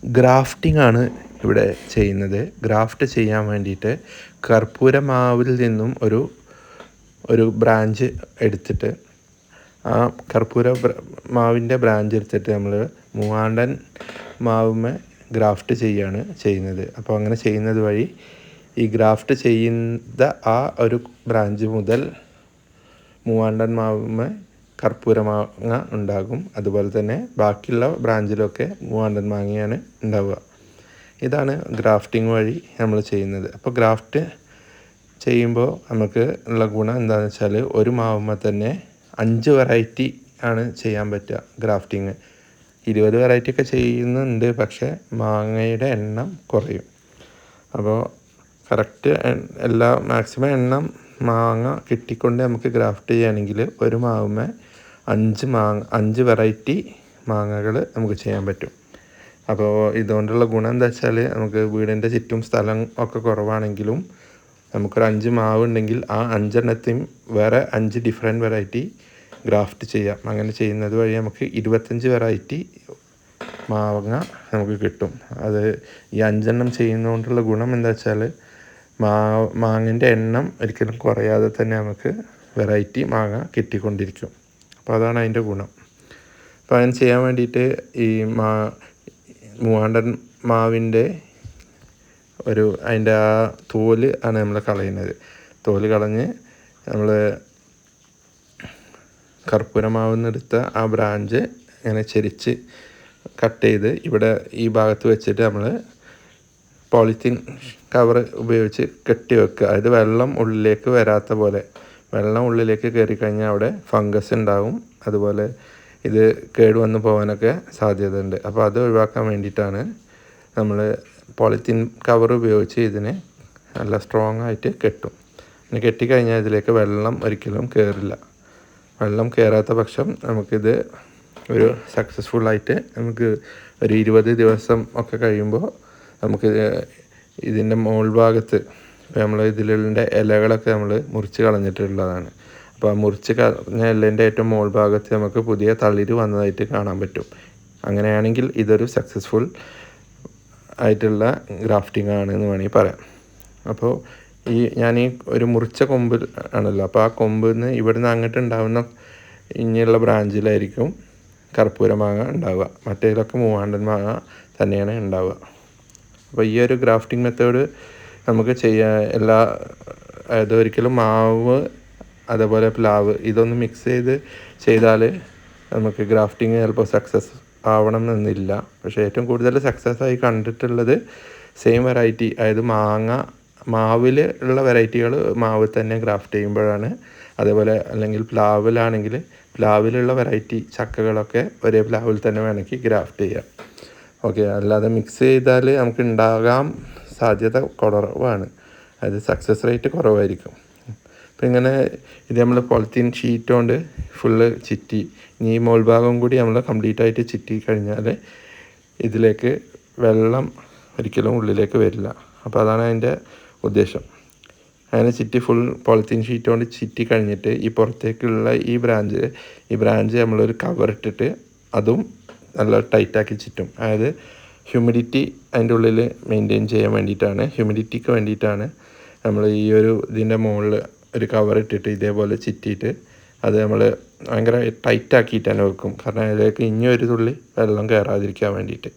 Grafting ആണ് ഇവിടെ ചെയ്യുന്നത്. ഗ്രാഫ്റ്റ് ചെയ്യാൻ വേണ്ടിയിട്ട് കർപ്പൂര മാവിൽ നിന്നും ഒരു ബ്രാഞ്ച് എടുത്തിട്ട് ആ കർപ്പൂര മാവിൻ്റെ ബ്രാഞ്ച് എടുത്തിട്ട് നമ്മൾ മൂവാണ്ടൻ മാവുമ്മേ ഗ്രാഫ്റ്റ് ചെയ്യുന്നത്. അപ്പോൾ അങ്ങനെ ചെയ്യുന്നത് വഴി ഈ ഗ്രാഫ്റ്റ് ചെയ്യുന്ന ആ ഒരു ബ്രാഞ്ച് മുതൽ മൂവാണ്ടൻ മാവുമ്മേ കർപ്പൂര മാങ്ങ ഉണ്ടാകും. അതുപോലെ തന്നെ ബാക്കിയുള്ള ബ്രാഞ്ചിലൊക്കെ മൂവാണ്ടൻ മാങ്ങയാണ് ഉണ്ടാവുക. ഇതാണ് ഗ്രാഫ്റ്റിംഗ് വഴി നമ്മൾ ചെയ്യുന്നത്. അപ്പോൾ ഗ്രാഫ്റ്റ് ചെയ്യുമ്പോൾ നമുക്ക് ഉള്ള ഗുണം എന്താണെന്ന് വെച്ചാൽ ഒരു മാവുമ്മ തന്നെ 5 വെറൈറ്റി ആണ് ചെയ്യാൻ പറ്റുക. ഗ്രാഫ്റ്റിങ് 20 വെറൈറ്റി ഒക്കെ ചെയ്യുന്നുണ്ട്, പക്ഷേ മാങ്ങയുടെ എണ്ണം കുറയും. അപ്പോൾ കറക്റ്റ് മാക്സിമം എണ്ണം മാങ്ങ കിട്ടിക്കൊണ്ട് നമുക്ക് ഗ്രാഫ്റ്റ് ചെയ്യുകയാണെങ്കിൽ ഒരു മാവുമ്മ 5 വെറൈറ്റി മാങ്ങകൾ നമുക്ക് ചെയ്യാൻ പറ്റും. അപ്പോൾ ഇതുകൊണ്ടുള്ള ഗുണം എന്താ വെച്ചാൽ നമുക്ക് വീടിൻ്റെ ചുറ്റും സ്ഥലം ഒക്കെ കുറവാണെങ്കിലും നമുക്കൊരു 5 മാവ് ഉണ്ടെങ്കിൽ ആ 5 എണ്ണത്തെയും വേറെ 5 ഡിഫറെൻറ്റ് വെറൈറ്റി ഗ്രാഫ്റ്റ് ചെയ്യാം. അങ്ങനെ ചെയ്യുന്നത് വഴി നമുക്ക് 25 വെറൈറ്റി മാങ്ങ നമുക്ക് കിട്ടും. അത് ഈ 5 എണ്ണം ചെയ്യുന്നതുകൊണ്ടുള്ള ഗുണം എന്താ വെച്ചാൽ മാങ്ങൻ്റെ എണ്ണം ഒരിക്കലും കുറയാതെ തന്നെ നമുക്ക് വെറൈറ്റി മാങ്ങ കിട്ടിക്കൊണ്ടിരിക്കും. അപ്പോൾ അതാണ് അതിൻ്റെ ഗുണം. അപ്പോൾ അതിന് ചെയ്യാൻ വേണ്ടിയിട്ട് ഈ മൂവാണ്ടൻ മാവിൻ്റെ അതിൻ്റെ ആ തോല് ആണ് നമ്മൾ കളയുന്നത്. തോല് കളഞ്ഞ് നമ്മൾ കർപ്പൂരമാവിൽ നിന്നെടുത്ത ആ ബ്രാഞ്ച് ഇങ്ങനെ ചെരിച്ച് കട്ട് ചെയ്ത് ഇവിടെ ഈ ഭാഗത്ത് വെച്ചിട്ട് നമ്മൾ പോളിത്തീൻ കവർ ഉപയോഗിച്ച് കെട്ടി വെക്കുക. അതായത് വെള്ളം ഉള്ളിലേക്ക് വരാത്ത പോലെ. വെള്ളം ഉള്ളിലേക്ക് കയറിക്കഴിഞ്ഞാൽ അവിടെ ഫംഗസ് ഉണ്ടാവും. അതുപോലെ ഇത് കേടുവന്ന് പോകാനൊക്കെ സാധ്യതയുണ്ട്. അപ്പോൾ അത് ഒഴിവാക്കാൻ വേണ്ടിയിട്ടാണ് നമ്മൾ പോളിത്തീൻ കവർ ഉപയോഗിച്ച് ഇതിനെ നല്ല സ്ട്രോങ് ആയിട്ട് കെട്ടും. ഇനി കെട്ടിക്കഴിഞ്ഞാൽ ഇതിലേക്ക് വെള്ളം ഒരിക്കലും കയറില്ല. വെള്ളം കയറാത്ത പക്ഷം നമുക്കിത് ഒരു സക്സസ്ഫുള്ളായിട്ട് നമുക്ക് ഒരു 20 ദിവസം ഒക്കെ കഴിയുമ്പോൾ നമുക്ക് ഇതിൻ്റെ മോൾ ഭാഗത്ത് ഇപ്പോൾ നമ്മൾ ഇതിലുള്ള ഇലകളൊക്കെ നമ്മൾ മുറിച്ച് കളഞ്ഞിട്ടുള്ളതാണ്. അപ്പോൾ ആ മുറിച്ച് കളഞ്ഞ ഇലേൻ്റെ ഏറ്റവും മോൾ ഭാഗത്ത് നമുക്ക് പുതിയ തളിര് വന്നതായിട്ട് കാണാൻ പറ്റും. അങ്ങനെയാണെങ്കിൽ ഇതൊരു സക്സസ്ഫുൾ ആയിട്ടുള്ള ഗ്രാഫ്റ്റിംഗ് ആണെന്ന് വേണമെങ്കിൽ പറയാം. അപ്പോൾ ഞാൻ ഒരു മുറിച്ച കൊമ്പ് ആണല്ലോ, അപ്പോൾ ആ കൊമ്പിൽ നിന്ന് ഇവിടുന്ന് അങ്ങോട്ട് ഉണ്ടാകുന്ന ഇനിയുള്ള ബ്രാഞ്ചിലായിരിക്കും കർപ്പൂര മാങ്ങ ഉണ്ടാവുക. മറ്റേതിലൊക്കെ മൂവാണ്ടൻ മാങ്ങ തന്നെയാണ് ഉണ്ടാവുക. അപ്പോൾ ഈ ഒരു ഗ്രാഫ്റ്റിംഗ് മെത്തേഡ് നമുക്ക് അതായത് ഒരിക്കലും മാവ് അതേപോലെ പ്ലാവ് ഇതൊന്ന് മിക്സ് ചെയ്താൽ നമുക്ക് ഗ്രാഫ്റ്റിംഗ് ചിലപ്പോൾ സക്സസ് ആവണം എന്നില്ല. പക്ഷേ ഏറ്റവും കൂടുതൽ സക്സസ് ആയി കണ്ടിട്ടുള്ളത് സെയിം വെറൈറ്റി, അതായത് മാവിൽ ഉള്ള വെറൈറ്റികൾ മാവിൽ തന്നെ ഗ്രാഫ്റ്റ് ചെയ്യുമ്പോഴാണ്. അതേപോലെ അല്ലെങ്കിൽ പ്ലാവിലാണെങ്കിൽ പ്ലാവിലുള്ള വെറൈറ്റി ചക്കകളൊക്കെ ഒരേ പ്ലാവിൽ തന്നെ വേണമെങ്കിൽ ഗ്രാഫ്റ്റ് ചെയ്യാം. ഓക്കെ, അല്ലാതെ മിക്സ് ചെയ്താൽ നമുക്ക് ഉണ്ടാകാൻ സാധ്യത കുറവാണ്. അതായത് സക്സസ് റേറ്റ് കുറവായിരിക്കും. അപ്പോൾ ഇങ്ങനെ ഇത് നമ്മൾ പോളിത്തീൻ ഷീറ്റ് കൊണ്ട് ഫുള്ള് ചുറ്റി, ഇനി ഈ മോൾ ഭാഗം കൂടി നമ്മൾ കംപ്ലീറ്റ് ആയിട്ട് ചുറ്റി കഴിഞ്ഞാൽ ഇതിലേക്ക് വെള്ളം ഒരിക്കലും ഉള്ളിലേക്ക് വരില്ല. അപ്പോൾ അതാണ് അതിൻ്റെ ഉദ്ദേശം. അങ്ങനെ ഫുൾ പോളിത്തീൻ ഷീറ്റ് കൊണ്ട് ചുറ്റി കഴിഞ്ഞിട്ട് ഈ പുറത്തേക്കുള്ള ഈ ബ്രാഞ്ച് നമ്മളൊരു കവർ ഇട്ടിട്ട് അതും നല്ല ടൈറ്റാക്കി ചുറ്റും. അതായത് ഹ്യൂമിഡിറ്റി അതിൻ്റെ ഉള്ളിൽ മെയിൻറ്റെയിൻ ചെയ്യാൻ വേണ്ടിയിട്ടാണ്, ഹ്യൂമിഡിറ്റിക്ക് വേണ്ടിയിട്ടാണ് നമ്മൾ ഇതിൻ്റെ മുകളിൽ ഒരു കവർ ഇട്ടിട്ട് ഇതേപോലെ ചുറ്റിയിട്ട് അത് നമ്മൾ ഭയങ്കര ടൈറ്റാക്കിയിട്ട് തന്നെ വെക്കും. കാരണം അതിലേക്ക് ഇനിയൊരു തുള്ളി വെള്ളം കയറാതിരിക്കാൻ വേണ്ടിയിട്ട്.